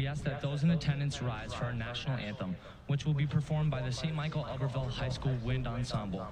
we ask that those in attendance rise for our national anthem, which will be performed by the St. Michael Albertville High School Wind Ensemble.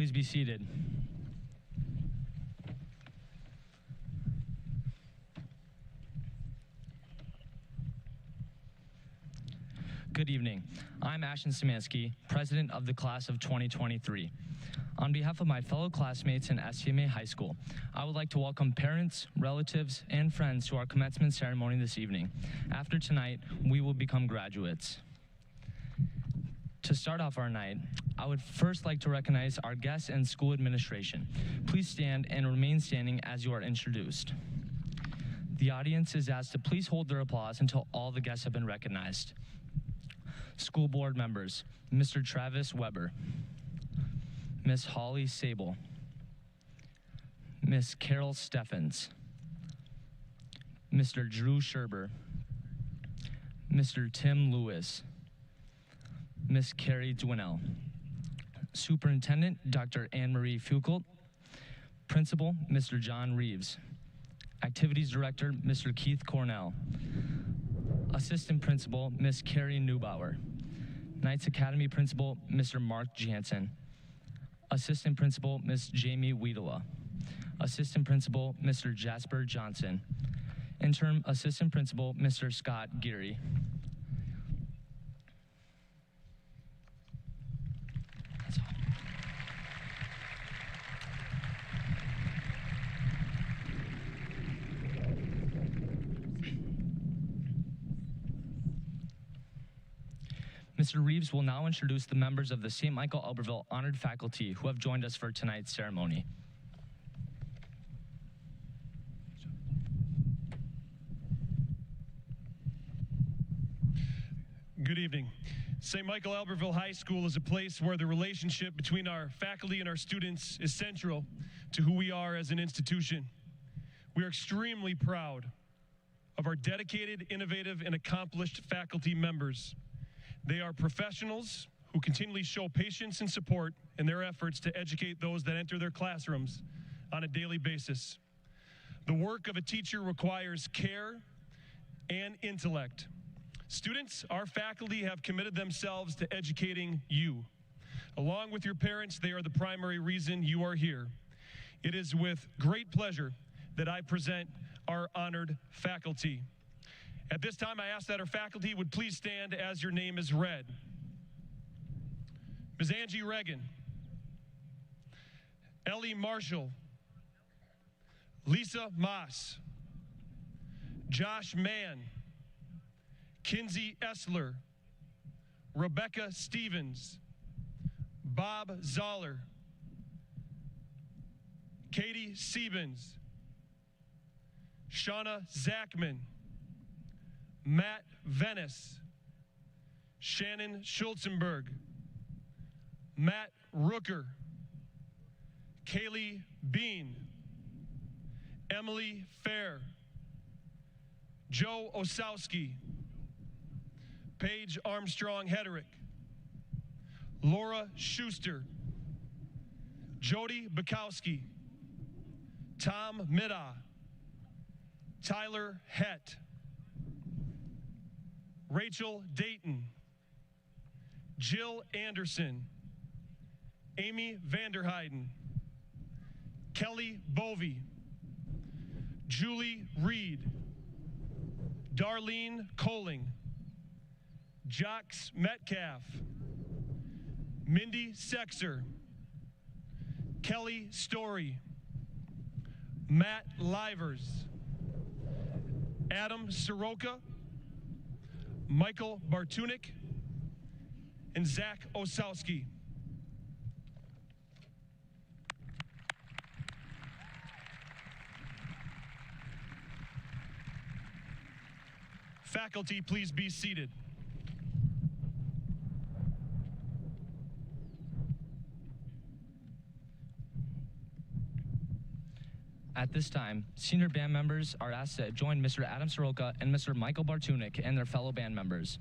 Please be seated. Good evening. I'm Ashton Szymanski, president of the class of 2023. On behalf of my fellow classmates in Stma High School, I would like to welcome parents, relatives, and friends to our commencement ceremony this evening. After tonight, we will become graduates. To start off our night, I would first like to recognize our guests and school administration. Please stand and remain standing as you are introduced. The audience is asked to please hold their applause until all the guests have been recognized. School board members, Mr. Travis Weber, Miss Holly Sable, Miss Carol Steffens, Mr. Drew Sherber, Mr. Tim Lewis, Miss Carrie Dwinell, Superintendent Dr. Anne-Marie Foucault, Principal Mr. John Reeves, Activities Director Mr. Keith Cornell, Assistant Principal Miss Carrie Neubauer, Knights Academy Principal Mr. Mark Jansen, Assistant Principal Miss Jamie Wiedela, Assistant Principal Mr. Jasper Johnson, Interim Assistant Principal Mr. Scott Geary. Mr. Reeves will now introduce the members of the St. Michael Albertville honored faculty who have joined us for tonight's ceremony. Good evening. St. Michael Albertville High School is a place where the relationship between our faculty and our students is central to who we are as an institution. We are extremely proud of our dedicated, innovative, and accomplished faculty members. They are professionals who continually show patience and support in their efforts to educate those that enter their classrooms on a daily basis. The work of a teacher requires care and intellect. Students, our faculty have committed themselves to educating you. Along with your parents, they are the primary reason you are here. It is with great pleasure that I present our honored faculty. At this time, I ask that our faculty would please stand as your name is read. Ms. Angie Reagan, Ellie Marshall, Lisa Moss, Josh Mann, Kinsey Essler, Rebecca Stevens, Bob Zoller, Katie Siebens, Shauna Zachman, Matt Venice, Shannon Schulzenberg, Matt Rooker, Kaylee Bean, Emily Fair, Joe Osowski, Paige Armstrong Hederick, Laura Schuster, Jody Bukowski, Tom Middaugh, Tyler Hett, Rachel Dayton, Jill Anderson, Amy Vanderheiden, Kelly Bovey, Julie Reed, Darlene Coling, Jox Metcalf, Mindy Sexer, Kelly Story, Matt Livers, Adam Soroka, Michael Bartunik, and Zach Osowski. Faculty, please be seated. At this time, senior band members are asked to join Mr. Adam Soroka and Mr. Michael Bartunik and their fellow band members.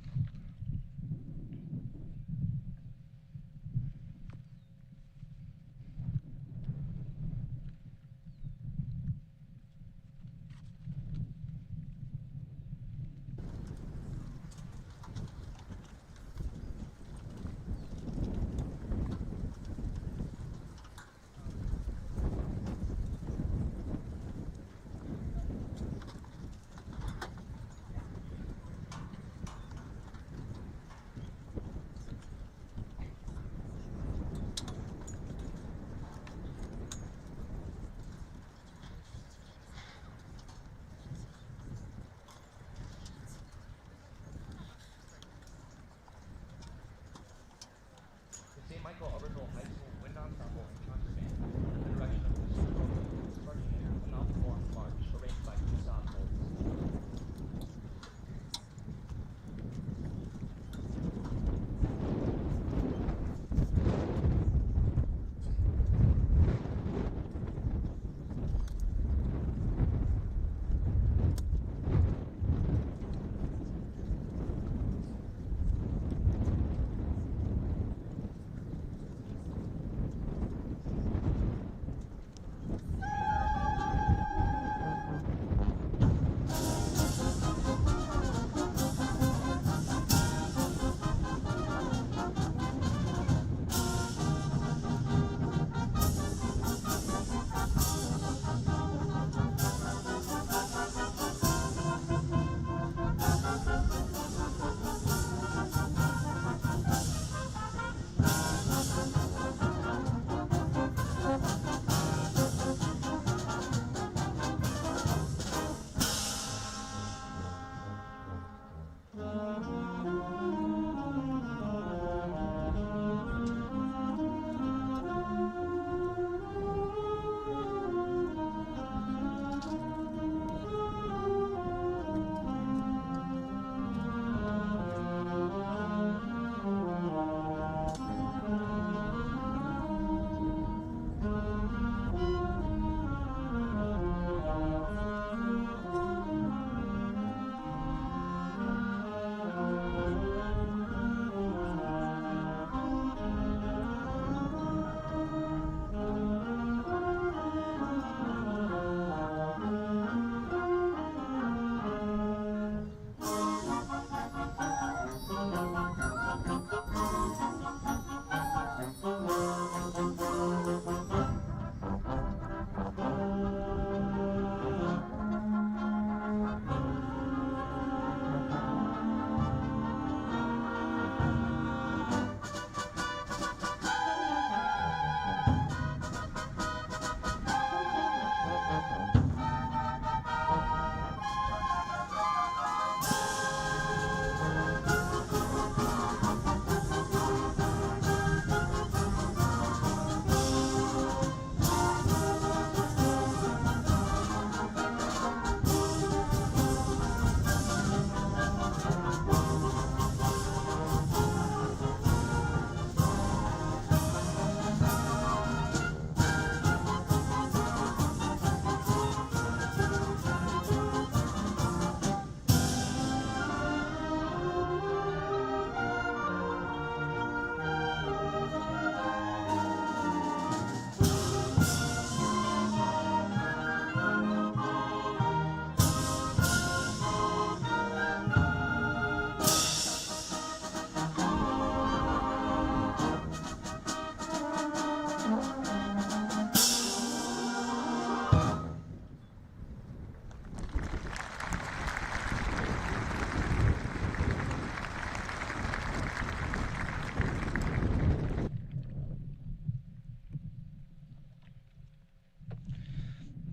St. Michael Albertville High School Wind Ensemble and Concert Band, under the direction of Mr. Soroka, is marching in a non-performance march arranged by Tucson Holtz.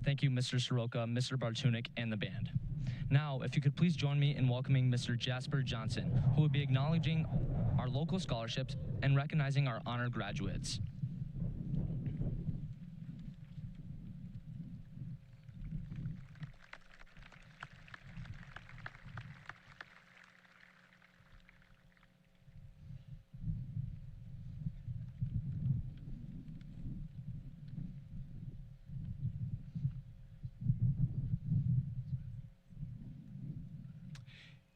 Thank you, Mr. Soroka, Mr. Bartunik, and the band. Now, if you could please join me in welcoming Mr. Jasper Johnson, who will be acknowledging our local scholarships and recognizing our honored graduates.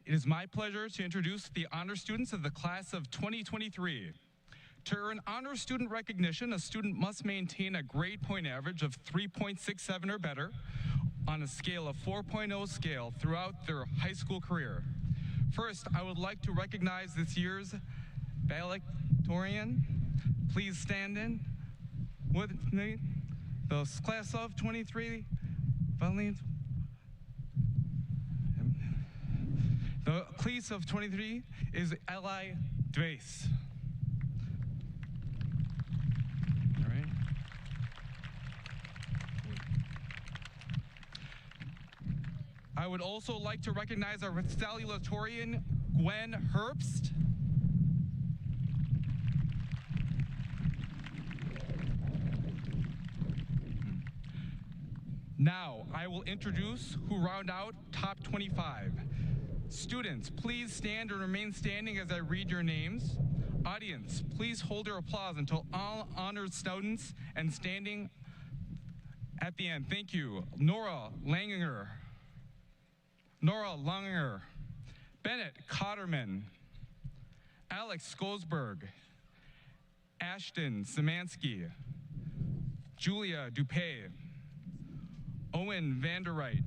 It is my pleasure to introduce the honor students of the class of 2023. To earn honor student recognition, a student must maintain a grade point average of 3.67 or better on a scale of 4.0 scale throughout their high school career. First, I would like to recognize this year's valedictorian. Please stand in with me. The class of 23 valedictorian. The class of 23 is Eli Dwace. All right. I would also like to recognize our salutatorian, Gwen Herbst. Now, I will introduce who round out top 25. Students, please stand and remain standing as I read your names. Audience, please hold your applause until all honored students and standing at the end. Thank you. Nora Langer, Bennett Cotterman, Alex Skosberg, Ashton Szymanski, Julia Dupay, Owen Vanderwright,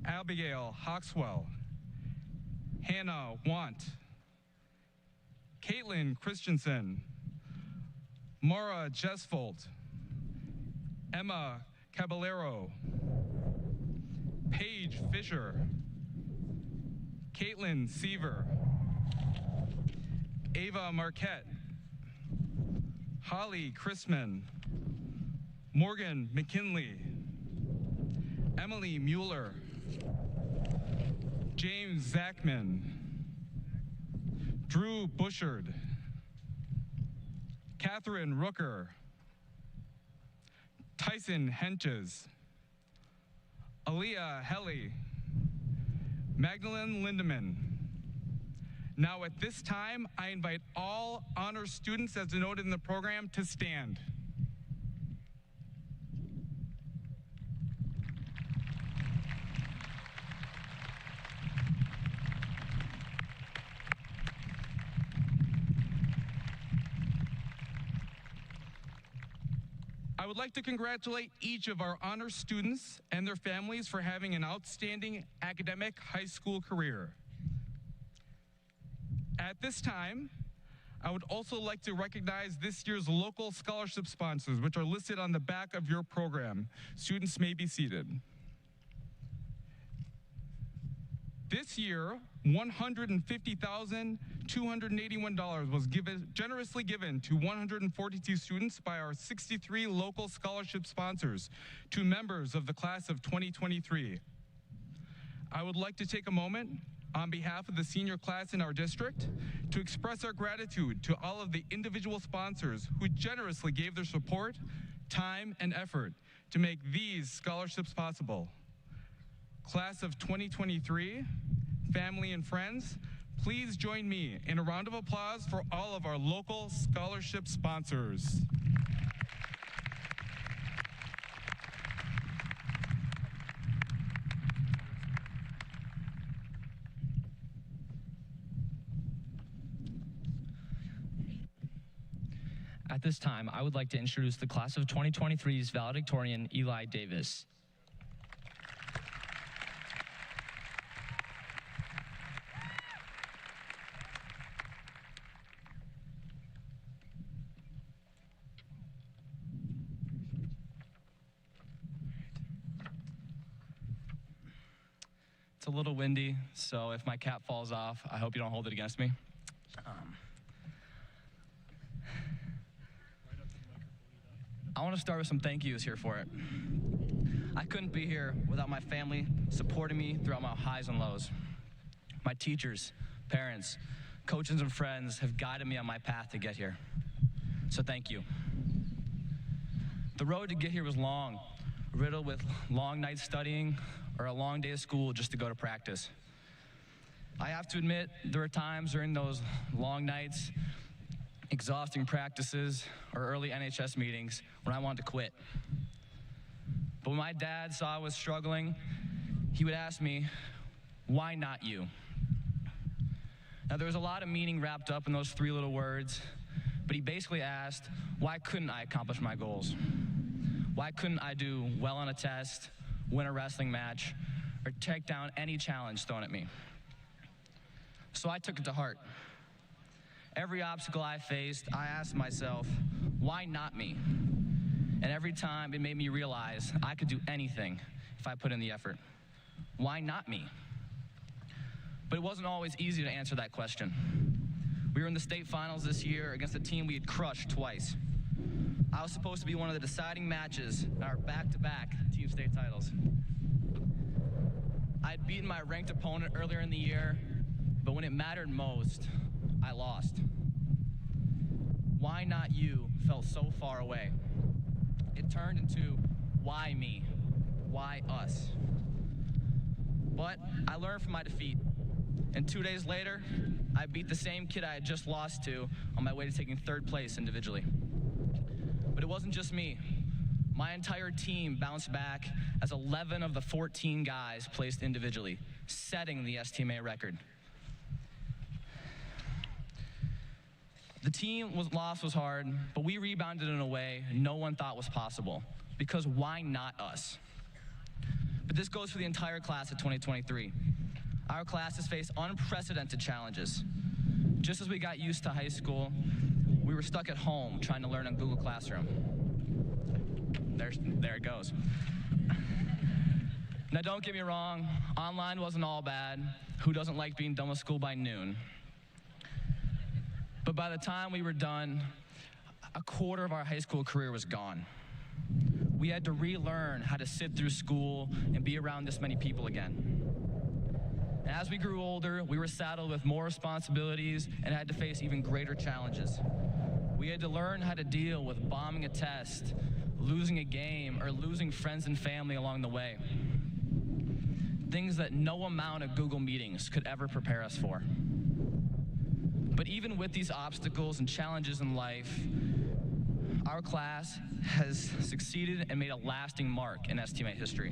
Abigail Hawkswell, Hannah Want, Caitlin Christensen, Maura Jesfold, Emma Caballero, Paige Fisher, Caitlin Seaver, Ava Marquette, Holly Chrisman, Morgan McKinley, Emily Mueller, James Zachman, Drew Bushard, Catherine Rooker, Tyson Henches, Aaliyah Helly, Magdalene Lindemann. Now at this time, I invite all honor students as denoted in the program to stand. I would like to congratulate each of our honor students and their families for having an outstanding academic high school career. At this time, I would also like to recognize this year's local scholarship sponsors, which are listed on the back of your program. Students may be seated. This year, $150,281 was generously given to 142 students by our 63 local scholarship sponsors to members of the class of 2023. I would like to take a moment on behalf of the senior class in our district to express our gratitude to all of the individual sponsors who generously gave their support, time, and effort to make these scholarships possible. Class of 2023, family and friends, please join me in a round of applause for all of our local scholarship sponsors. At this time, I would like to introduce the class of 2023's valedictorian, Eli Davis. It's a little windy, so if my cap falls off, I hope you don't hold it against me. I want to start with some thank yous here for it. I couldn't be here without my family supporting me throughout my highs and lows. My teachers, parents, coaches, and friends have guided me on my path to get here. So thank you. The road to get here was long, riddled with long nights studying or a long day of school just to go to practice. I have to admit, there are times during those long nights, exhausting practices, or early NHS meetings when I wanted to quit. But when my dad saw I was struggling, he would ask me, "Why not you?" Now, there was a lot of meaning wrapped up in those 3 little words, but he basically asked, why couldn't I accomplish my goals? Why couldn't I do well on a test, win a wrestling match, or take down any challenge thrown at me? So I took it to heart. Every obstacle I faced, I asked myself, why not me? And every time it made me realize I could do anything if I put in the effort. Why not me? But it wasn't always easy to answer that question. We were in the state finals this year against a team we had crushed twice. I was supposed to be one of the deciding matches in our back-to-back team state titles. I had beaten my ranked opponent earlier in the year, but when it mattered most, I lost. Why not you felt so far away. It turned into why me? Why us? But I learned from my defeat. And 2 days later, I beat the same kid I had just lost to on my way to taking 3rd place individually. But it wasn't just me. My entire team bounced back as 11 of the 14 guys placed individually, setting the Stma record. The loss was hard, but we rebounded in a way no one thought was possible. Because why not us? But this goes for the entire class of 2023. Our class has faced unprecedented challenges. Just as we got used to high school, we were stuck at home trying to learn on Google Classroom. There it goes. Now don't get me wrong, online wasn't all bad. Who doesn't like being done with school by noon? But by the time we were done, a quarter of our high school career was gone. We had to relearn how to sit through school and be around this many people again. And as we grew older, we were saddled with more responsibilities and had to face even greater challenges. We had to learn how to deal with bombing a test, losing a game, or losing friends and family along the way. Things that no amount of Google meetings could ever prepare us for. But even with these obstacles and challenges in life, our class has succeeded and made a lasting mark in Stma history.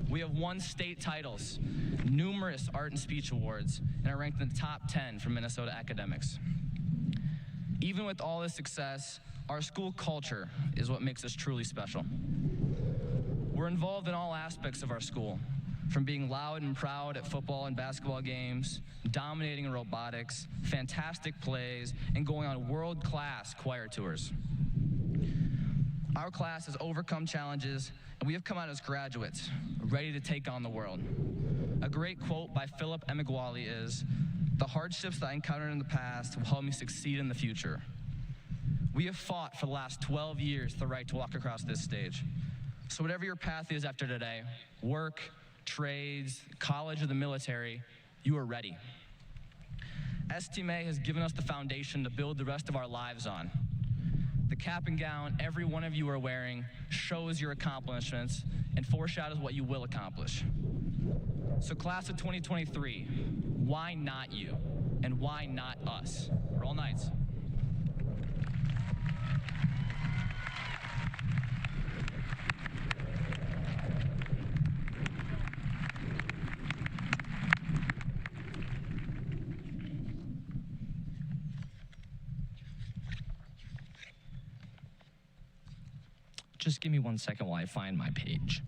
We have won state titles, numerous art and speech awards, and are ranked in the top 10 for Minnesota academics. Even with all this success, our school culture is what makes us truly special. We're involved in all aspects of our school, from being loud and proud at football and basketball games, dominating in robotics, fantastic plays, and going on world-class choir tours. Our class has overcome challenges, and we have come out as graduates, ready to take on the world. A great quote by Philip Emeagwali is, "The hardships that I encountered in the past will help me succeed in the future." We have fought for the last 12 years the right to walk across this stage. So whatever your path is after today, work, trades, college, or the military, you are ready. Stma has given us the foundation to build the rest of our lives on. The cap and gown every one of you are wearing shows your accomplishments and foreshadows what you will accomplish. So class of 2023, why not you? And why not us? Roll Knights. Just give me 1 second while I find my page.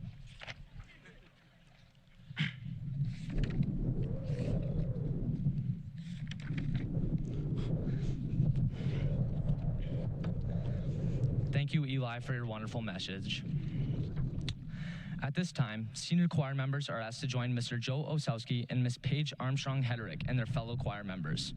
Thank you, Eli, for your wonderful message. At this time, senior choir members are asked to join Mr. Joe Osowski and Miss Paige Armstrong-Hederick and their fellow choir members.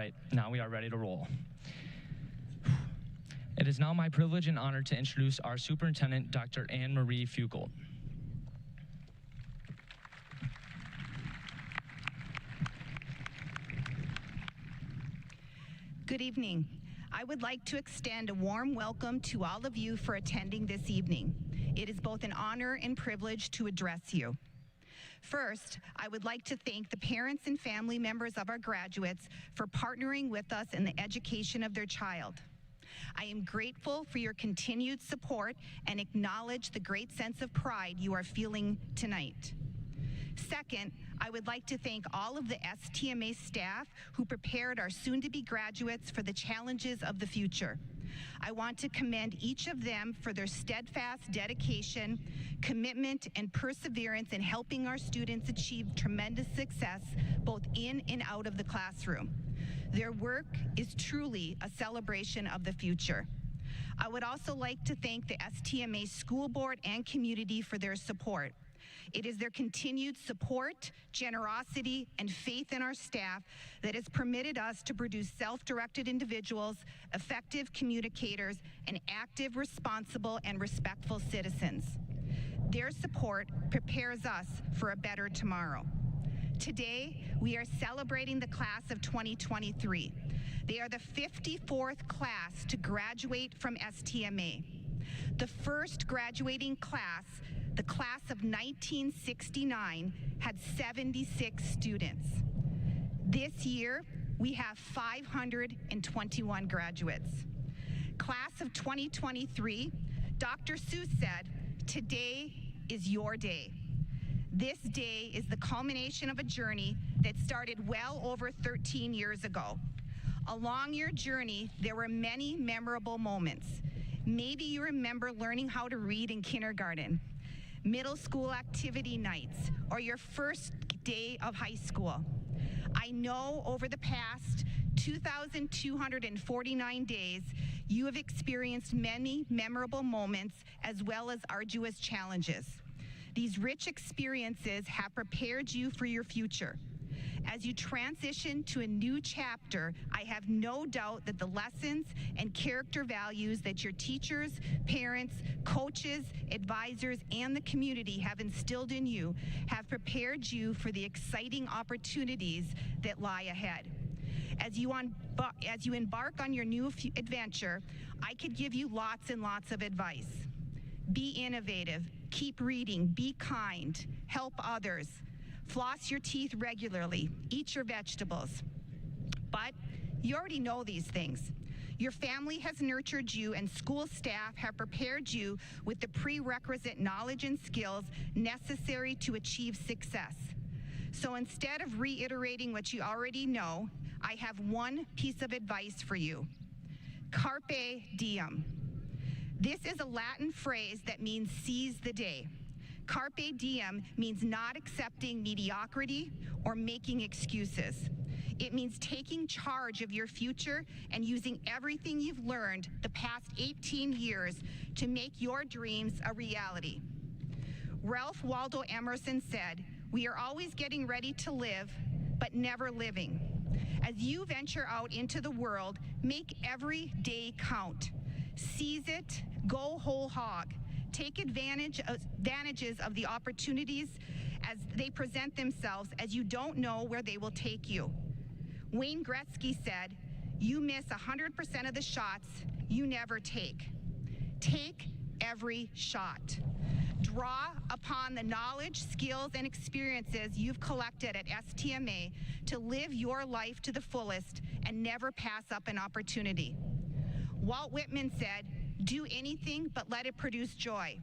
right, now we are ready to roll. It is now my privilege and honor to introduce our superintendent, Dr. Anne Marie Fukel. Good evening. I would like to extend a warm welcome to all of you for attending this evening. It is both an honor and privilege to address you. First, I would like to thank the parents and family members of our graduates for partnering with us in the education of their child. I am grateful for your continued support and acknowledge the great sense of pride you are feeling tonight. Second, I would like to thank all of the STMA staff who prepared our soon-to-be graduates for the challenges of the future. I want to commend each of them for their steadfast dedication, commitment, and perseverance in helping our students achieve tremendous success both in and out of the classroom. Their work is truly a celebration of the future. I would also like to thank the STMA school board and community for their support. It is their continued support, generosity, and faith in our staff that has permitted us to produce self-directed individuals, effective communicators, and active, responsible, and respectful citizens. Their support prepares us for a better tomorrow. Today, we are celebrating the class of 2023. They are the 54th class to graduate from STMA. The first graduating class, the class of 1969, had 76 students. This year, we have 521 graduates. Class of 2023, Dr. Seuss said, "Today is your day." This day is the culmination of a journey that started well over 13 years ago. Along your journey, there were many memorable moments. Maybe you remember learning how to read in kindergarten, middle school activity nights, or your first day of high school. I know over the past 2,249 days, you have experienced many memorable moments as well as arduous challenges. These rich experiences have prepared you for your future. As you transition to a new chapter, I have no doubt that the lessons and character values that your teachers, parents, coaches, advisors, and the community have instilled in you have prepared you for the exciting opportunities that lie ahead. As you embark on your new adventure, I could give you lots and lots of advice. Be innovative, keep reading, be kind, help others, floss your teeth regularly, eat your vegetables. But you already know these things. Your family has nurtured you and school staff have prepared you with the prerequisite knowledge and skills necessary to achieve success. So instead of reiterating what you already know, I have one piece of advice for you. Carpe diem. This is a Latin phrase that means seize the day. Carpe diem means not accepting mediocrity or making excuses. It means taking charge of your future and using everything you've learned the past 18 years to make your dreams a reality. Ralph Waldo Emerson said, "We are always getting ready to live, but never living." As you venture out into the world, make every day count. Seize it, go whole hog. Take advantages of the opportunities as they present themselves, as you don't know where they will take you. Wayne Gretzky said, "You miss 100% of the shots you never take." Take every shot. Draw upon the knowledge, skills, and experiences you've collected at STMA to live your life to the fullest and never pass up an opportunity. Walt Whitman said, "Do anything but let it produce joy."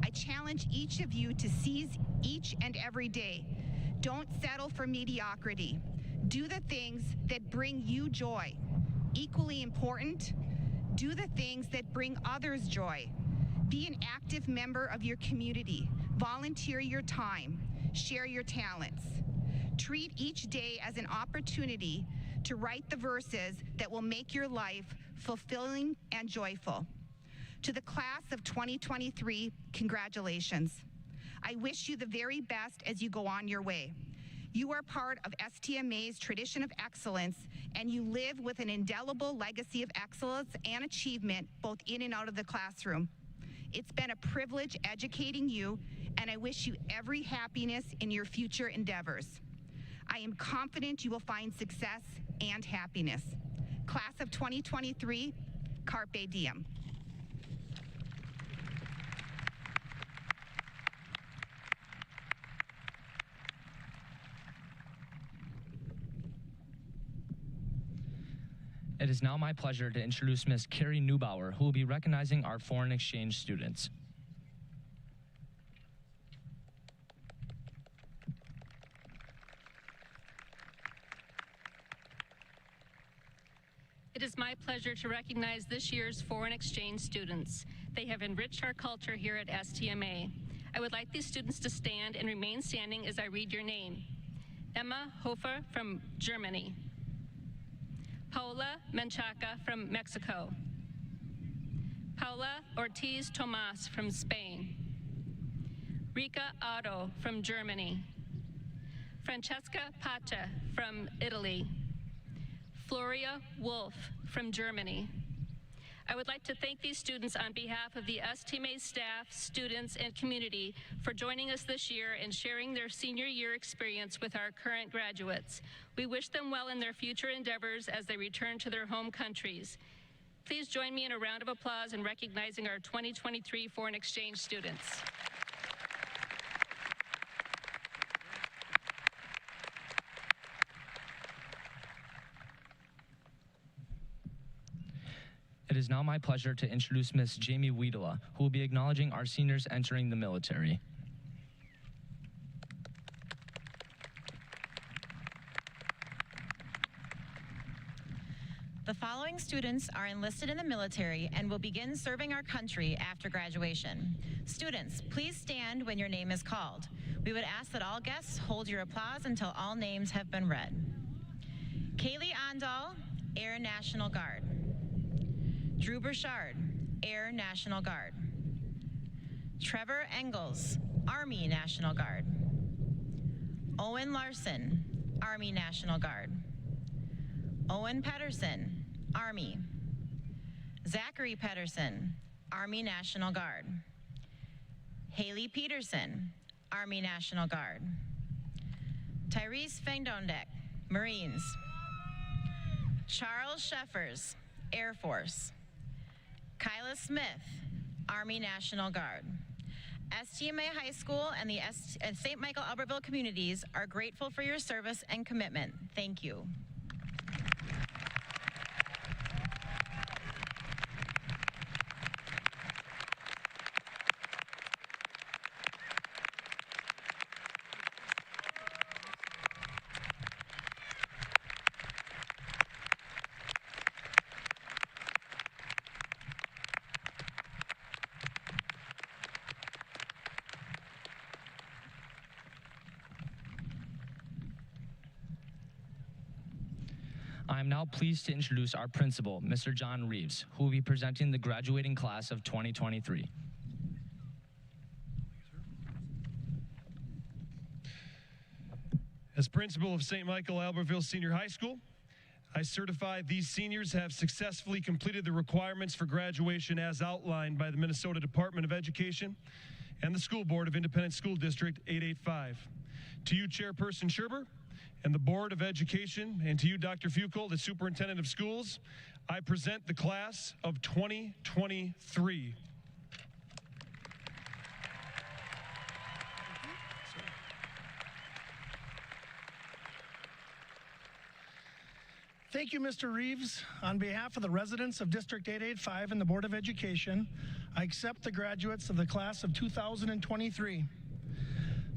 I challenge each of you to seize each and every day. Don't settle for mediocrity. Do the things that bring you joy. Equally important, do the things that bring others joy. Be an active member of your community. Volunteer your time. Share your talents. Treat each day as an opportunity to write the verses that will make your life fulfilling and joyful. To the class of 2023, congratulations. I wish you the very best as you go on your way. You are part of STMA's tradition of excellence, and you live with an indelible legacy of excellence and achievement both in and out of the classroom. It's been a privilege educating you, and I wish you every happiness in your future endeavors. I am confident you will find success and happiness. Class of 2023, Carpe Diem. It is now my pleasure to introduce Ms. Carrie Neubauer, who will be recognizing our foreign exchange students. It is my pleasure to recognize this year's foreign exchange students. They have enriched our culture here at STMA. I would like these students to stand and remain standing as I read your name. Emma Hofer from Germany. Paula Menchaca from Mexico. Paula Ortiz Tomas from Spain. Rika Otto from Germany. Francesca Pacha from Italy. Floria Wolf from Germany. I would like to thank these students on behalf of the STMA staff, students, and community for joining us this year and sharing their senior year experience with our current graduates. We wish them well in their future endeavors as they return to their home countries. Please join me in a round of applause in recognizing our 2023 foreign exchange students. It is now my pleasure to introduce Ms. Jamie Wiedela, who will be acknowledging our seniors entering the military. The following students are enlisted in the military and will begin serving our country after graduation. Students, please stand when your name is called. We would ask that all guests hold your applause until all names have been read. Kaylee Ondal, Air National Guard. Drew Burchard, Air National Guard. Trevor Engels, Army National Guard. Owen Larson, Army National Guard. Owen Pedersen, Army. Zachary Pedersen, Army National Guard. Haley Peterson, Army National Guard. Tyrese Fengdondek, Marines. Charles Sheffers, Air Force. Kyla Smith, Army National Guard. STMA High School and the St. Michael Albertville communities are grateful for your service and commitment. Thank you. I am now pleased to introduce our principal, Mr. John Reeves, who will be presenting the graduating class of 2023. As principal of St. Michael Albertville Senior High School, I certify these seniors have successfully completed the requirements for graduation as outlined by the Minnesota Department of Education and the School Board of Independent School District 885. To you, Chairperson Scherber, and the Board of Education, and to you, Dr. Fukel, the Superintendent of Schools, I present the class of 2023. Thank you, Mr. Reeves. On behalf of the residents of District 885 and the Board of Education, I accept the graduates of the class of 2023.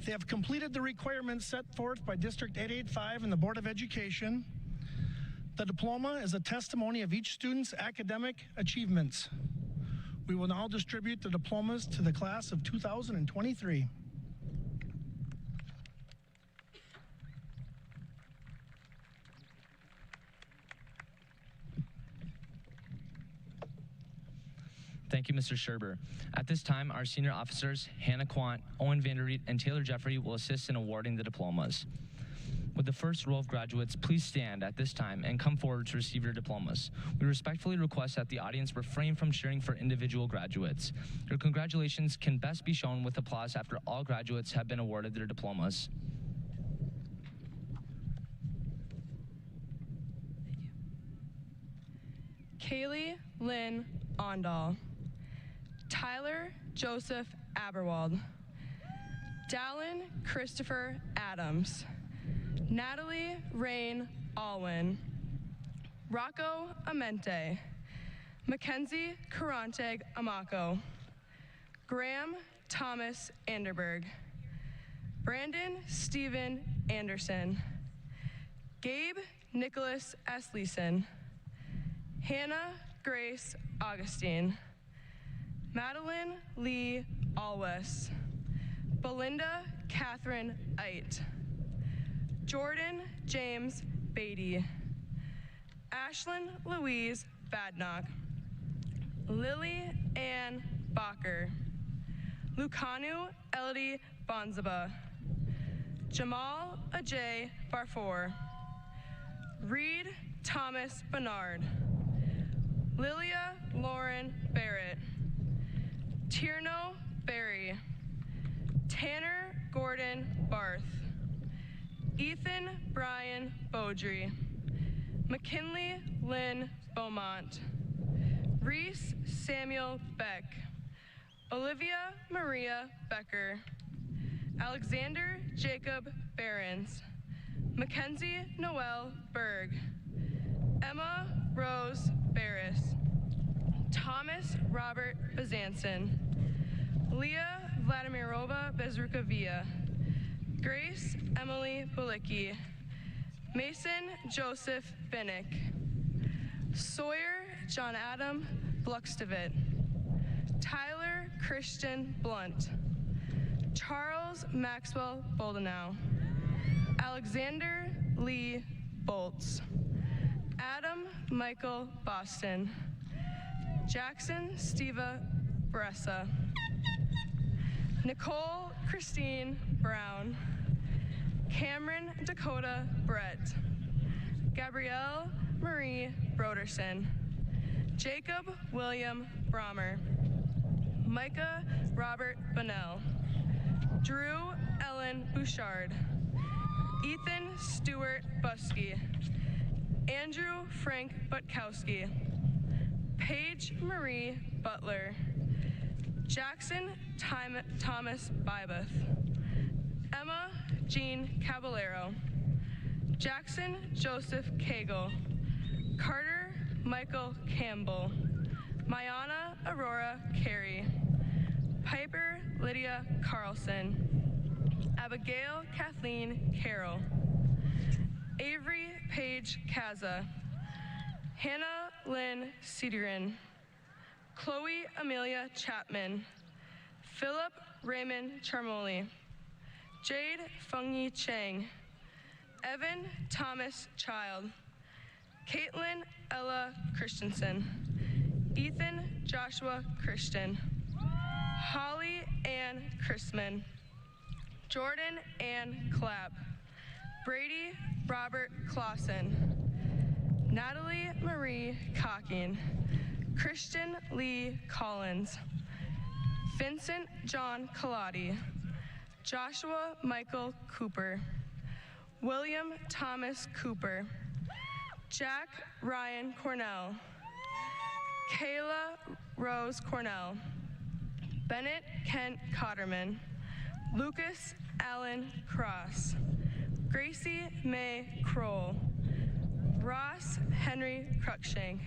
They have completed the requirements set forth by District 885 and the Board of Education. The diploma is a testimony of each student's academic achievements. We will now distribute the diplomas to the class of 2023. Thank you, Mr. Scherber. At this time, our senior officers, Hannah Quant, Owen Vanderreet, and Taylor Jeffrey will assist in awarding the diplomas. Would the first row of graduates please stand at this time and come forward to receive your diplomas? We respectfully request that the audience refrain from cheering for individual graduates. Your congratulations can best be shown with applause after all graduates have been awarded their diplomas. Kaylee Lynn Ondal, Tyler Joseph Aberwald, Dallin Christopher Adams, Natalie Rain Alwyn, Rocco Amente, Mackenzie Karanteg Amako, Graham Thomas Anderberg, Brandon Stephen Anderson, Gabe Nicholas Esleson, Hannah Grace Augustine, Madeline Lee Alwes, Belinda Catherine Eit, Jordan James Beatty, Ashlyn Louise Badnock, Lily Ann Bacher, Lucanu Elodie Bonzaba, Jamal Ajay Barfour, Reed Thomas Bernard, Lilia Lauren Barrett, Tierno Berry, Tanner Gordon Barth, Ethan Brian Beaudry, McKinley Lynn Beaumont, Reese Samuel Beck, Olivia Maria Becker, Alexander Jacob Behrens, Mackenzie Noel Berg, Emma Rose Barris, Thomas Robert Bezanson, Leah Vladimirova Bezrukavia, Grace Emily Bulicki, Mason Joseph Binnick, Sawyer John Adam Bluxtevitt, Tyler Christian Blunt, Charles Maxwell Boldenau, Alexander Lee Bolts, Adam Michael Boston, Jackson Steva Bressa, Nicole Christine Brown, Cameron Dakota Brett, Gabrielle Marie Broderson, Jacob William Brommer, Micah Robert Bonnell, Drew Ellen Bouchard, Ethan Stewart Buskey, Andrew Frank Butkowski, Paige Marie Butler, Jackson Thomas Bybeth, Emma Jean Caballero, Jackson Joseph Cagle, Carter Michael Campbell, Mayana Aurora Carey, Piper Lydia Carlson, Abigail Kathleen Carroll, Avery Paige Kaza, Hannah Lynn Cederin, Chloe Amelia Chapman, Philip Raymond Charmoli, Jade Fengyi Chang, Evan Thomas Child, Caitlin Ella Christensen, Ethan Joshua Christian, Holly Ann Chrisman, Jordan Ann Clapp, Brady Robert Clausen, Natalie Marie Cocking, Christian Lee Collins, Vincent John Colati, Joshua Michael Cooper, William Thomas Cooper, Jack Ryan Cornell, Kayla Rose Cornell, Bennett Kent Cotterman, Lucas Allen Cross, Gracie May Kroll, Ross Henry Cruikshank,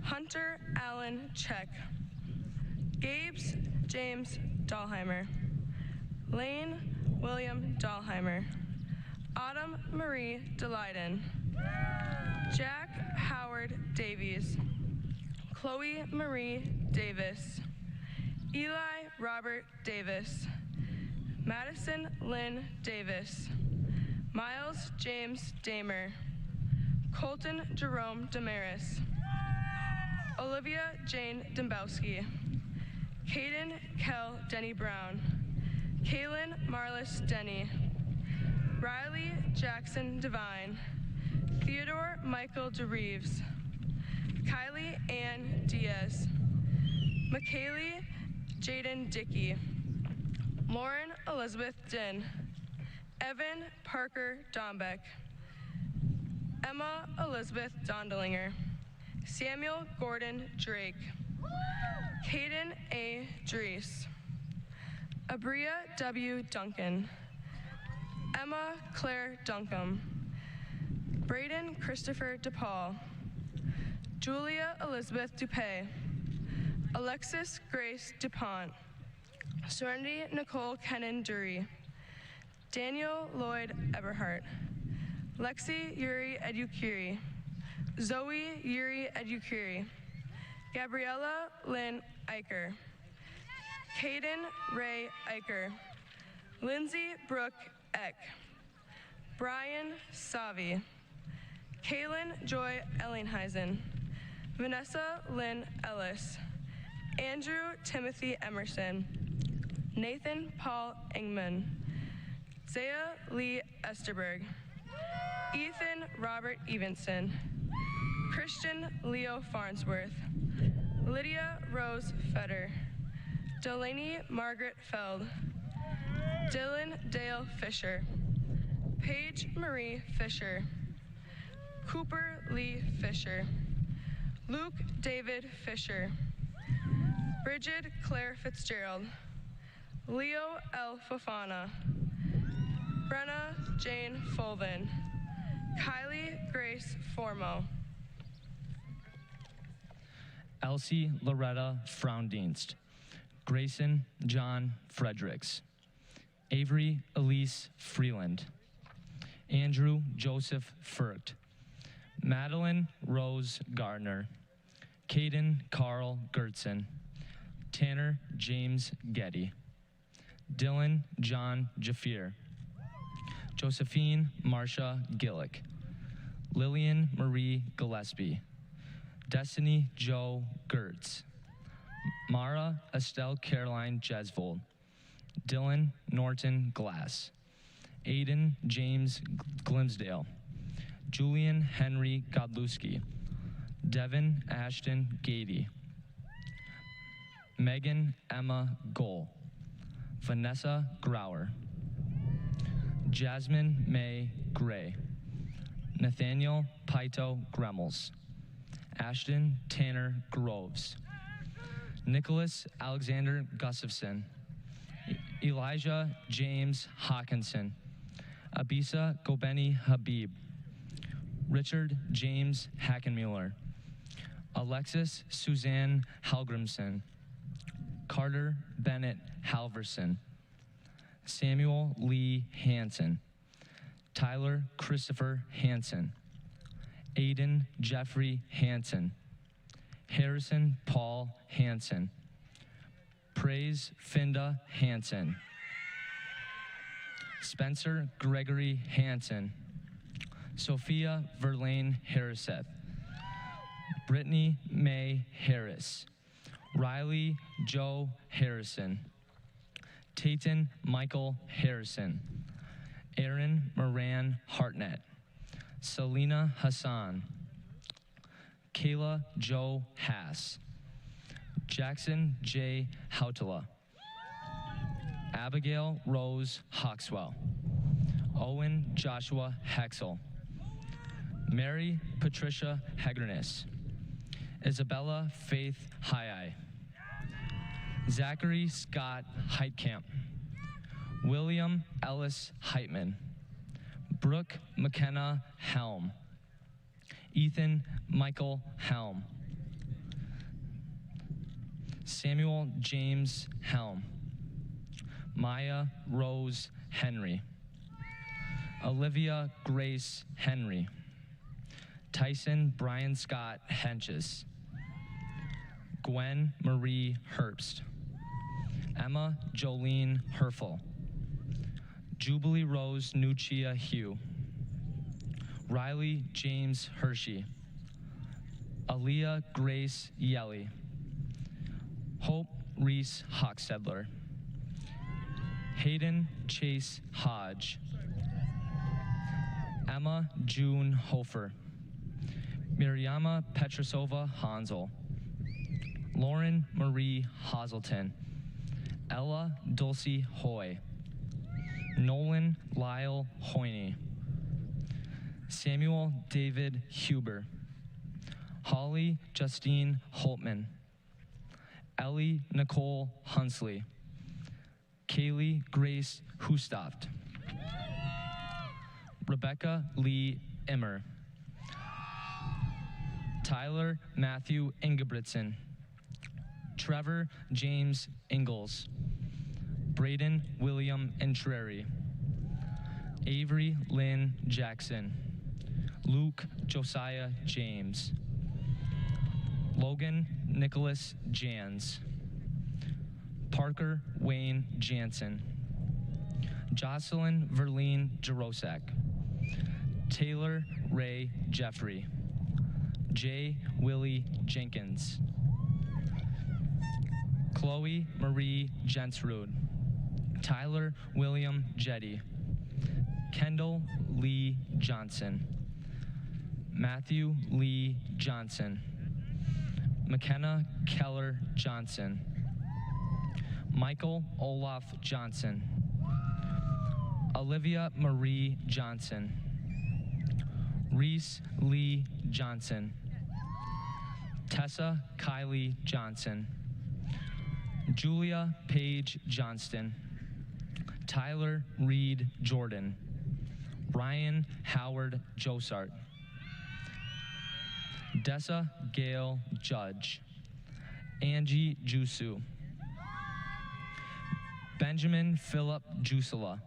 Hunter Allen Check, Gabes James Dahlheimer, Lane William Dahlheimer, Autumn Marie Delyden, Jack Howard Davies, Chloe Marie Davis, Eli Robert Davis, Madison Lynn Davis, Miles James Damer, Colton Jerome Damaris, Olivia Jane Dembowski, Caden Kell Denny Brown, Kaylin Marlis Denny, Riley Jackson Devine, Theodore Michael DeReeves, Kylie Ann Diaz, McKaylee Jaden Dickey, Lauren Elizabeth Din, Evan Parker Dombeck, Emma Elizabeth Dondelinger, Samuel Gordon Drake, Caden A. Drees, Abria W. Duncan, Emma Claire Duncombe, Braden Christopher DePaul, Julia Elizabeth Dupay, Alexis Grace DuPont, Serenity Nicole Kennan Dury, Daniel Lloyd Eberhart, Lexi Yuri Edukiri, Zoe Yuri Edukiri, Gabriella Lynn Eicher, Caden Ray Eicher, Lindsay Brooke Eck, Brian Savi, Kaylin Joy Ellingheisen, Vanessa Lynn Ellis, Andrew Timothy Emerson, Nathan Paul Ingman, Zaya Lee Esterberg, Ethan Robert Evenson, Christian Leo Farnsworth, Lydia Rose Fetter, Delaney Margaret Feld, Dylan Dale Fisher, Paige Marie Fisher, Cooper Lee Fisher, Luke David Fisher, Bridget Claire Fitzgerald, Leo L. Fofana, Brenna Jane Fulvin, Kylie Grace Formo, Elsie Loretta Frowndienst, Grayson John Fredericks, Avery Elise Freeland, Andrew Joseph Furkt, Madeline Rose Gardner, Caden Carl Gertzen, Tanner James Getty, Dylan John Jafir, Josephine Marsha Gillick, Lillian Marie Gillespie, Destiny Joe Gertz, Mara Estelle Caroline Jesvold, Dylan Norton Glass, Aiden James Glimsdale, Julian Henry Godlewski, Devin Ashton Gady, Megan Emma Gohl, Vanessa Grauer, Jasmine May Gray, Nathaniel Paito Gremmels, Ashton Tanner Groves, Nicholas Alexander Gustafson, Elijah James Hawkinson, Abisa Gobeni Habib, Richard James Hackenmuller, Alexis Suzanne Halgrimson, Carter Bennett Halverson, Samuel Lee Hansen, Tyler Christopher Hansen, Aiden Jeffrey Hansen, Harrison Paul Hansen, Praise Finda Hansen, Spencer Gregory Hansen, Sophia Verlaine Harriseth, Brittany May Harris, Riley Joe Harrison, Tayton Michael Harrison, Aaron Moran Hartnett, Selena Hassan, Kayla Joe Hass, Jackson J. Hautala, Abigail Rose Hawkswell, Owen Joshua Hexel, Mary Patricia Hegerness, Isabella Faith Hyai, Zachary Scott Heitkamp, William Ellis Heitman, Brooke McKenna Helm, Ethan Michael Helm, Samuel James Helm, Maya Rose Henry, Olivia Grace Henry, Tyson Brian Scott Henches, Gwen Marie Herbst, Emma Jolene Herfel, Jubilee Rose Nuccia Hugh, Riley James Hershey, Aaliyah Grace Yelly, Hope Reese Hochstedler, Hayden Chase Hodge, Emma June Hofer, Miriama Petrasova Hansel, Lauren Marie Hazelton, Ella Dulcie Hoy, Nolan Lyle Hoyne, Samuel David Huber, Holly Justine Holtman, Ellie Nicole Hunsley, Kaylee Grace Hustoft, Rebecca Lee Immer, Tyler Matthew Ingebrigtsen, Trevor James Ingalls, Braden William Entreri, Avery Lynn Jackson, Luke Josiah James, Logan Nicholas Jans, Parker Wayne Jansen, Jocelyn Verleen Jarosak, Taylor Ray Jeffrey, J. Willie Jenkins, Chloe Marie Jensrud, Tyler William Jetty, Kendall Lee Johnson, Matthew Lee Johnson, McKenna Keller Johnson, Michael Olaf Johnson, Olivia Marie Johnson, Reese Lee Johnson, Tessa Kylie Johnson, Julia Paige Johnston, Tyler Reed Jordan, Ryan Howard Josart, Dessa Gail Judge, Angie Jusu, Benjamin Philip Jusela,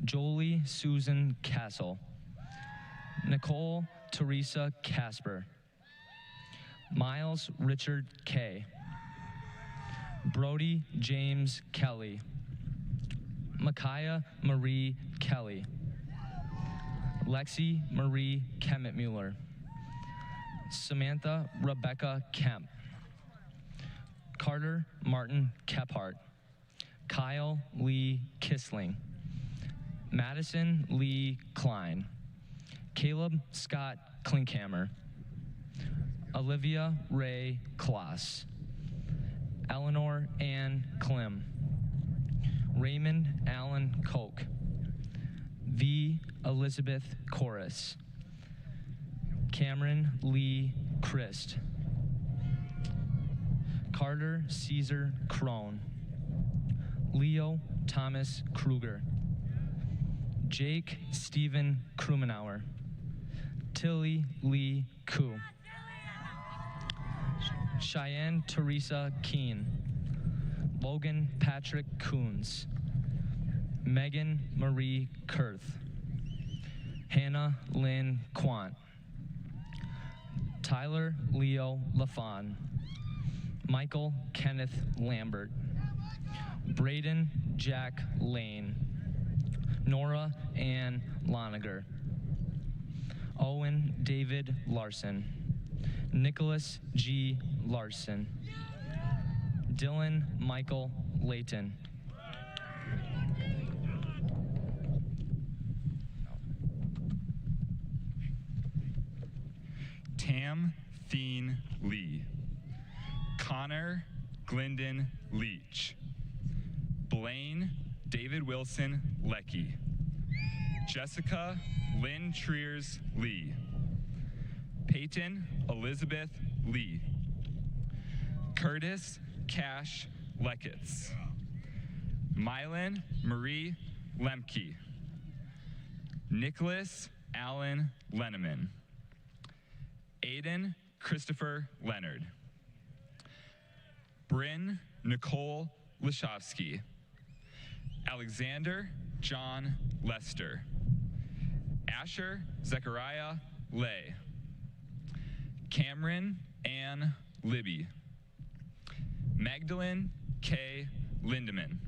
Jolie Susan Castle, Nicole Teresa Casper, Miles Richard K, Brody James Kelly, Micaiah Marie Kelly, Lexi Marie Kemet-Mueller, Samantha Rebecca Kemp, Carter Martin Kephart, Kyle Lee Kissling, Madison Lee Klein, Caleb Scott Klinkhammer, Olivia Ray Kloss, Eleanor Ann Klim, Raymond Allen Koch, V. Elizabeth Corris, Cameron Lee Christ, Carter Caesar Crone, Leo Thomas Kruger, Jake Stephen Krumenauer, Tilly Lee Koo, Cheyenne Teresa Keen, Logan Patrick Coons, Megan Marie Kurth, Hannah Lynn Quant, Tyler Leo Lafon, Michael Kenneth Lambert, Braden Jack Lane, Nora Ann Loniger, Owen David Larson, Nicholas G. Larson, Dylan Michael Layton, Tam Theen Lee, Connor Glendon Leach, Blaine David Wilson Leckie, Jessica Lynn Triers Lee, Peyton Elizabeth Lee, Curtis Cash Leckitz, Mylan Marie Lemke, Nicholas Allen Lenneman, Aiden Christopher Leonard, Bryn Nicole Lashovsky, Alexander John Lester, Asher Zechariah Lay, Cameron Ann Libby, Magdalene K. Lindemann,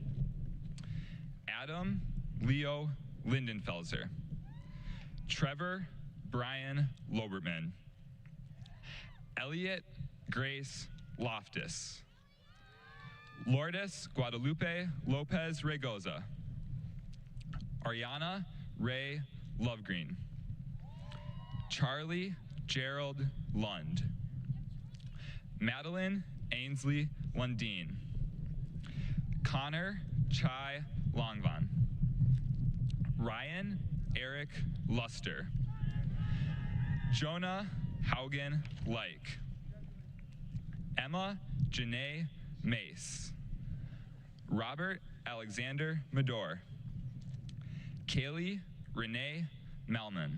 Adam Leo Lindenfelser, Trevor Brian Lobertman, Elliot Grace Loftus, Lourdes Guadalupe Lopez Regoza, Ariana Ray Lovegreen, Charlie Gerald Lund. Madeline Ainsley Lundeen. Connor Chai Longvan. Ryan Eric Luster. Jonah Haugen Like. Emma Janae Mace. Robert Alexander Medor. Kaylee Renee Melman.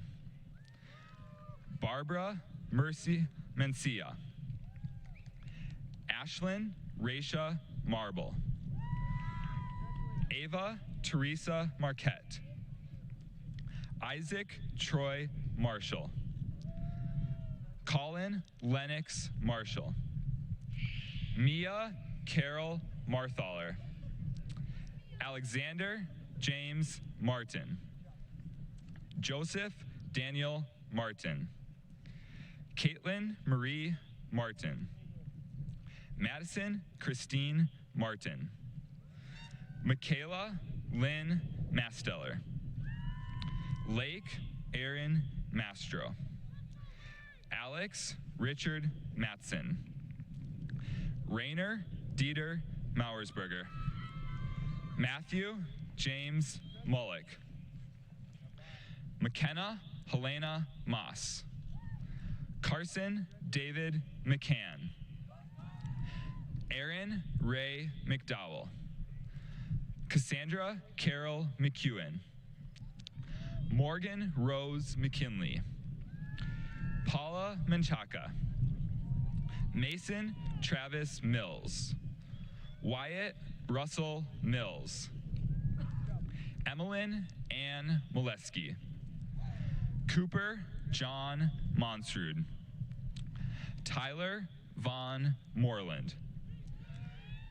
Barbara Mercy Mencia. Ashlyn Raisha Marble. Ava Teresa Marquette. Isaac Troy Marshall. Colin Lennox Marshall. Mia Carol Marthaler. Alexander James Martin. Joseph Daniel Martin. Caitlin Marie Martin. Madison Christine Martin. Michaela Lynn Masteller. Lake Aaron Mastro. Alex Richard Matson. Rainer Dieter Mauersberger. Matthew James Mullick. McKenna Helena Moss. Carson David McCann. Aaron Ray McDowell. Cassandra Carol McEwen. Morgan Rose McKinley. Paula Menchaca. Mason Travis Mills. Wyatt Russell Mills. Emmeline Ann Molesky. Cooper John Monsrud. Tyler Vaughn Moreland.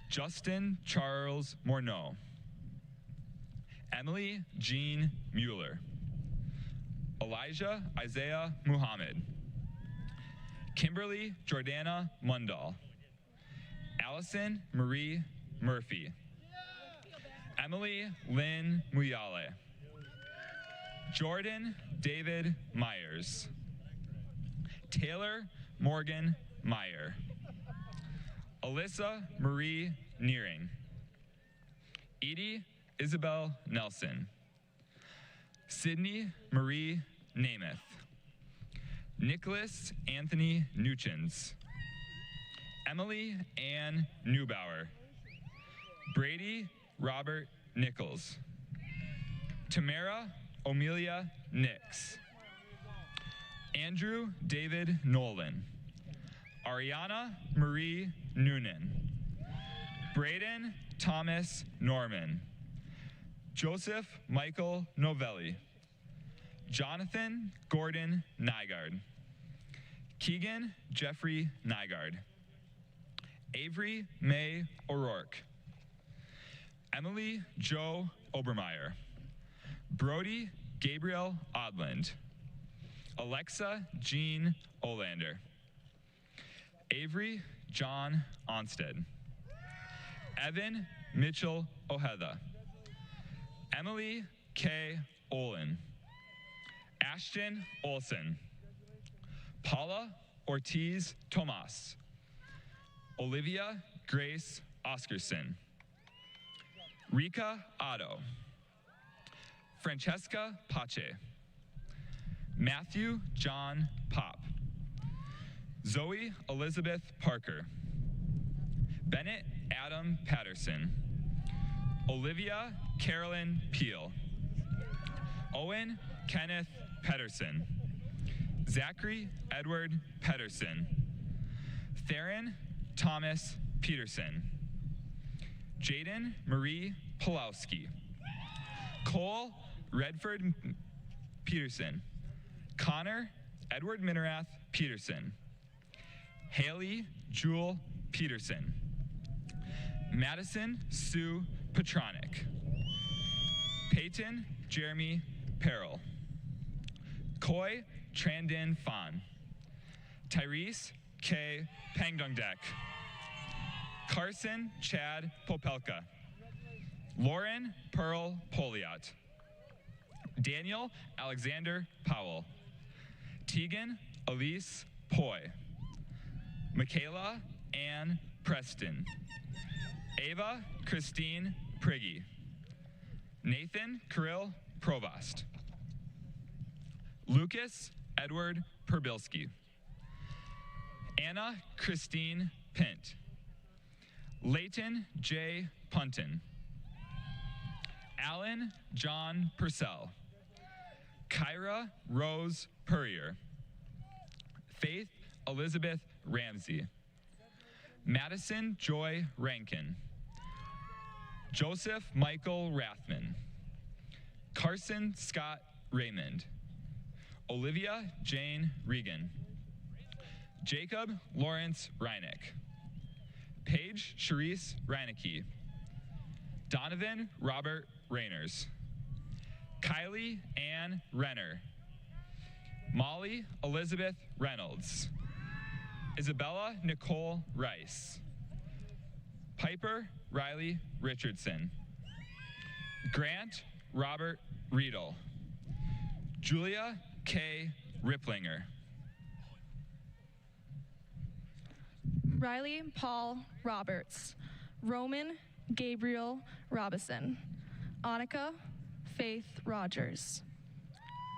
Justin Charles Morneau. Emily Jean Mueller. Elijah Isaiah Muhammad. Kimberly Jordana Mundall. Allison Marie Murphy. Emily Lynn Muyale. Jordan David Myers. Taylor Morgan Meyer. Alyssa Marie Nearing. Edie Isabel Nelson. Sydney Marie Namath. Nicholas Anthony Nuchens. Emily Ann Neubauer. Brady Robert Nichols. Tamara Amelia Nix. Andrew David Nolan. Ariana Marie Noonan. Braden Thomas Norman. Joseph Michael Novelli. Jonathan Gordon Nygaard. Keegan Jeffrey Nygaard. Avery May O'Rourke. Emily Jo Obermeyer. Brody Gabriel Odland. Alexa Jean Olander. Avery John Onsted. Evan Mitchell Ojeda. Emily K. Olin. Ashton Olson. Paula Ortiz Tomas. Olivia Grace Oscarson. Rika Otto. Francesca Pache. Matthew John Pop. Zoe Elizabeth Parker. Bennett Adam Patterson. Olivia Carolyn Peel. Owen Kenneth Pedersen. Zachary Edward Pedersen. Theron Thomas Peterson. Jaden Marie Pulowski. Cole Redford Peterson. Connor Edward Minerath Peterson. Haley Jewel Peterson. Madison Sue Petronic. Peyton Jeremy Peril. Koi Trandin Fan. Tyrese K. Pangdongdek. Carson Chad Popelka. Lauren Pearl Poliot. Daniel Alexander Powell. Tegan Elise Poi. Michaela Ann Preston. Ava Christine Priggy. Nathan Kirill Provost. Lucas Edward Perbilski. Anna Christine Pint. Leighton J. Punton. Alan John Purcell. Kyra Rose Purrier. Faith Elizabeth Ramsey. Madison Joy Rankin. Joseph Michael Rathman. Carson Scott Raymond. Olivia Jane Regan. Jacob Lawrence Reineck. Paige Charisse Reinecke. Donovan Robert Rayners. Kylie Ann Renner. Molly Elizabeth Reynolds. Isabella Nicole Rice. Piper Riley Richardson. Grant Robert Riedel. Julia K. Ripplinger. Riley Paul Roberts. Roman Gabriel Robison. Annika Faith Rogers.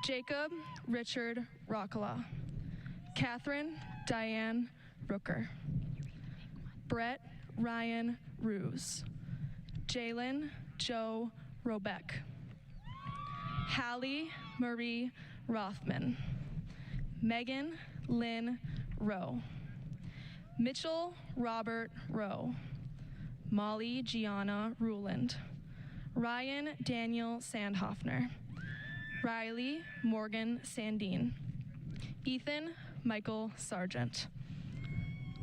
Jacob Richard Rockala. Catherine Diane Rooker. Brett Ryan Ruse. Jalen Joe Robeck. Hallie Marie Rothman. Megan Lynn Rowe. Mitchell Robert Rowe. Molly Gianna Ruland. Ryan Daniel Sandhoffner. Riley Morgan Sandine. Ethan Michael Sargent.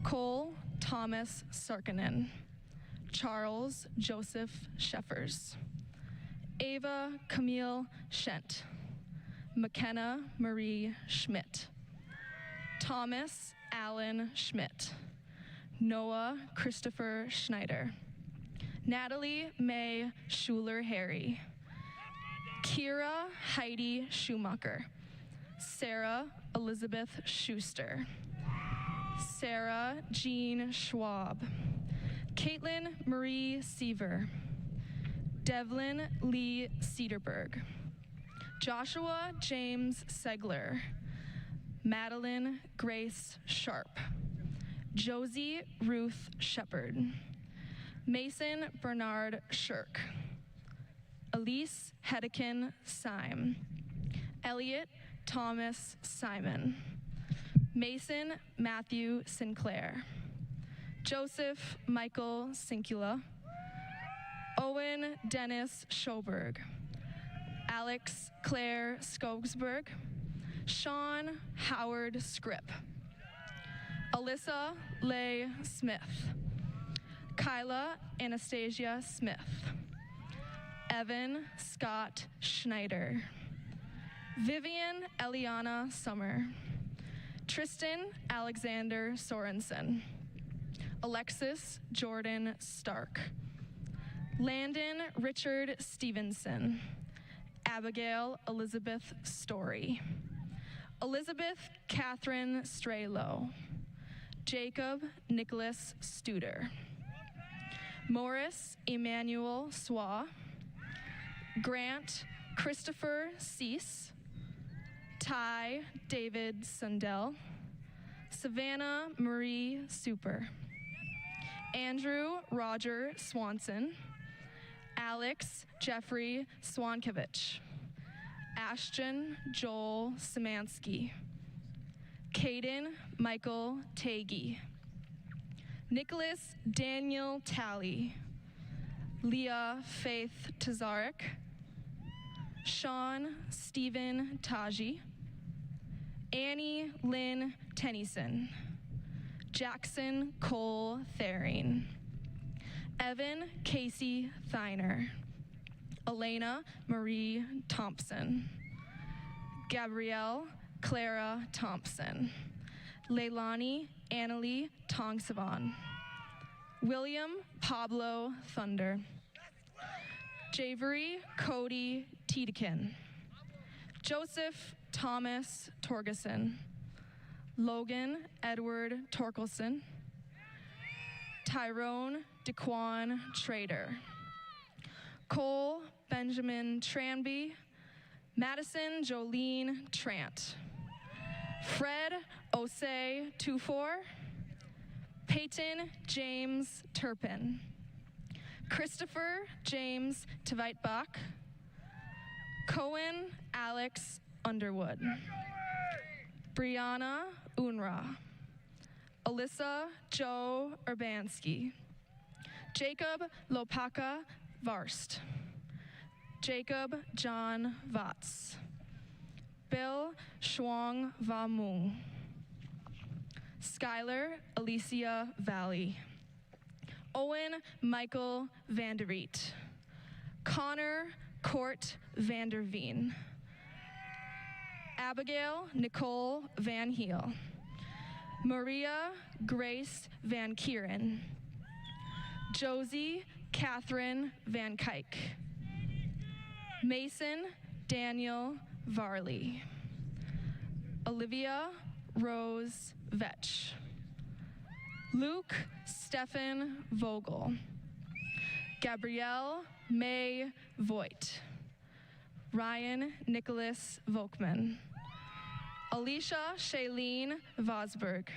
Cole Thomas Sarkinen. Charles Joseph Sheffers. Ava Camille Shent. McKenna Marie Schmidt. Thomas Allen Schmidt. Noah Christopher Schneider. Natalie May Schuler-Harry. Kira Heidi Schumacher. Sarah Elizabeth Schuster. Sarah Jean Schwab. Caitlin Marie Seaver. Devlin Lee Cedarberg. Joshua James Segler. Madeline Grace Sharp. Josie Ruth Shepard. Mason Bernard Shirk. Elise Hedekin Syme. Elliot Thomas Simon. Mason Matthew Sinclair. Joseph Michael Sincula. Owen Dennis Schoberg. Alex Claire Skogsberg. Sean Howard Scripp. Alyssa Leigh Smith. Kyla Anastasia Smith. Evan Scott Schneider. Vivian Eliana Summer. Tristan Alexander Sorensen. Alexis Jordan Stark. Landon Richard Stevenson. Abigail Elizabeth Story. Elizabeth Catherine Straylow. Jacob Nicholas Studer. Morris Emmanuel Swa. Grant Christopher Cease. Ty David Sundell. Savannah Marie Super. Andrew Roger Swanson. Alex Jeffrey Swankevich. Ashton Joel Szymanski. Caden Michael Tagey. Nicholas Daniel Talley. Leah Faith Tazarek. Sean Stephen Taji. Annie Lynn Tennyson. Jackson Cole Therine. Evan Casey Thiner. Elena Marie Thompson. Gabrielle Clara Thompson. Leilani Annalie Tongsavan. William Pablo Thunder. Javery Cody Tiedekin. Joseph Thomas Torgeson. Logan Edward Torkelson. Tyrone DeQuan Trader. Cole Benjamin Tranby. Madison Jolene Trant. Fred Osei Tufor. Peyton James Turpin. Christopher James Tvitbach. Cohen Alex Underwood. Brianna Unra. Alyssa Joe Urbanski. Jacob Lopaka Varst. Jacob John Vatz. Bill Shuang Vamung. Skylar Alicia Valley. Owen Michael Vanderiet. Connor Court Vanderveen. Abigail Nicole Van Heel. Maria Grace Van Kieran. Josie Catherine Van Kuyk. Mason Daniel Varley. Olivia Rose Vetch. Luke Stefan Vogel. Gabrielle May Voigt. Ryan Nicholas Volkman. Alicia Shailene Vosberg.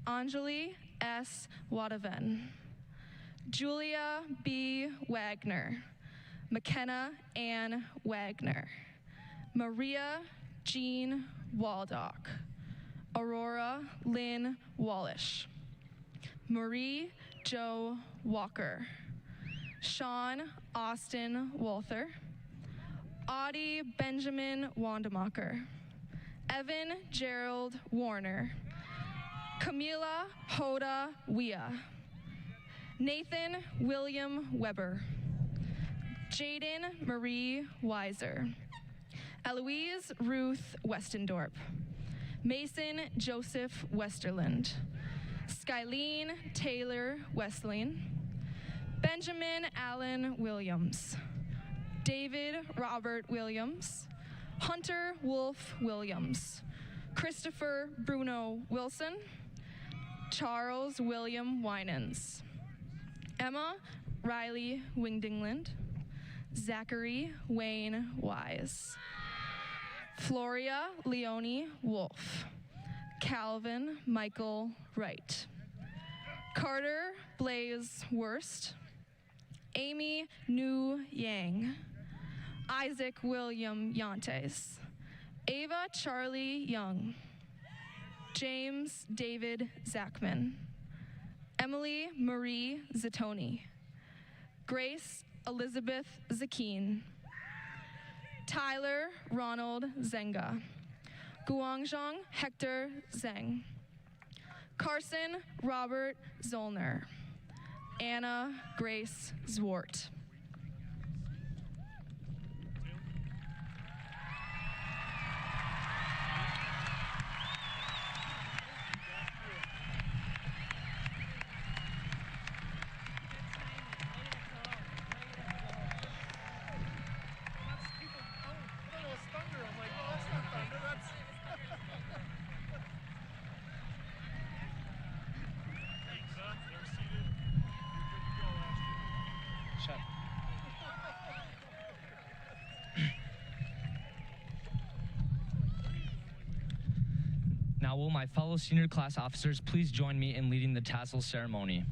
Anjali S. Wadaven. Julia B. Wagner. McKenna Ann Wagner. Maria Jean Waldock. Aurora Lynn Wallish. Marie Jo Walker. Sean Austin Walther. Audie Benjamin Wandemacher. Evan Gerald Warner. Camila Hoda Wia. Nathan William Weber. Jaden Marie Weiser. Eloise Ruth Westendorp. Mason Joseph Westerland. Skyleen Taylor Westling. Benjamin Allen Williams. David Robert Williams. Hunter Wolf Williams. Christopher Bruno Wilson. Charles William Winans. Emma Riley Wingdingland. Zachary Wayne Wise. Floria Leonie Wolf. Calvin Michael Wright. Carter Blaze Worst. Amy Nu Yang. Isaac William Yantes. Ava Charlie Young. James David Zachman. Emily Marie Zatoni. Grace Elizabeth Zakeen. Tyler Ronald Zenga. Guangzhong Hector Zheng. Carson Robert Zollner. Anna Grace Zwart. Now will my fellow senior class officers please join me in leading the tassel ceremony.